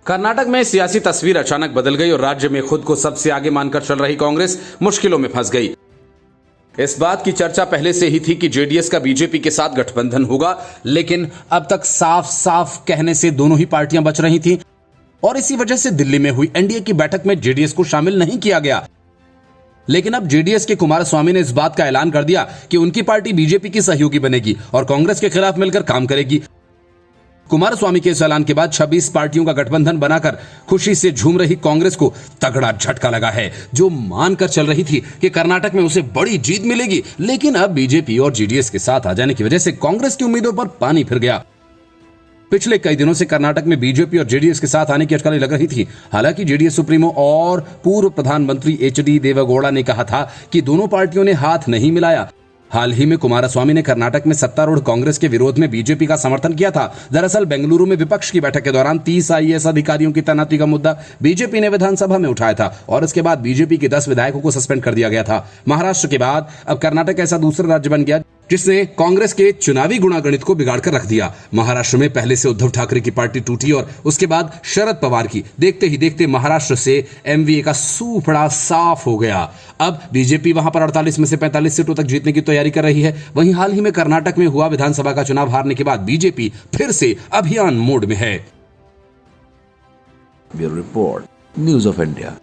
कर्नाटक में सियासी तस्वीर अचानक बदल गई और राज्य में खुद को सबसे आगे मानकर चल रही कांग्रेस मुश्किलों में फंस गई। इस बात की चर्चा पहले से ही थी कि जेडीएस का बीजेपी के साथ गठबंधन होगा, लेकिन अब तक साफ साफ कहने से दोनों ही पार्टियां बच रही थीं और इसी वजह से दिल्ली में हुई एनडीए की बैठक में जेडीएस को शामिल नहीं किया गया। लेकिन अब जेडीएस के कुमारस्वामी ने इस बात का ऐलान कर दिया कि उनकी पार्टी बीजेपी की सहयोगी बनेगी और कांग्रेस के खिलाफ मिलकर काम करेगी। कुमारस्वामी के इस ऐलान के बाद 26 पार्टियों का गठबंधन बनाकर खुशी से झूम रही कांग्रेस को तगड़ा झटका लगा है, जो मानकर चल रही थी कि कर्नाटक में उसे बड़ी जीत मिलेगी। लेकिन अब बीजेपी और जेडीएस के साथ आ जाने की वजह से कांग्रेस की उम्मीदों पर पानी फिर गया। पिछले कई दिनों से कर्नाटक में बीजेपी और जेडीएस के साथ आने की अटकलें लग रही थी। हालांकि जेडीएस सुप्रीमो और पूर्व प्रधानमंत्री एचडी देवेगौड़ा ने कहा था कि दोनों पार्टियों ने हाथ नहीं मिलाया। हाल ही में कुमारस्वामी ने कर्नाटक में सत्तारूढ़ कांग्रेस के विरोध में बीजेपी का समर्थन किया था। दरअसल बेंगलुरु में विपक्ष की बैठक के दौरान 30 आईएएस अधिकारियों की तैनाती का मुद्दा बीजेपी ने विधानसभा में उठाया था और इसके बाद बीजेपी के 10 विधायकों को सस्पेंड कर दिया गया था। महाराष्ट्र के बाद अब कर्नाटक ऐसा दूसरा राज्य बन गया जिसने कांग्रेस के चुनावी गुणागणित को बिगाड़ कर रख दिया। महाराष्ट्र में पहले से उद्धव ठाकरे की पार्टी टूटी और उसके बाद शरद पवार की। देखते ही देखते महाराष्ट्र से एमवीए का सूपड़ा साफ हो गया। अब बीजेपी वहां पर 48 में से 45 सीटों तक जीतने की तैयारी कर रही है। वहीं हाल ही में कर्नाटक में हुआ विधानसभा का चुनाव हारने के बाद बीजेपी फिर से अभियान मोड में है। Bureau report, news of India.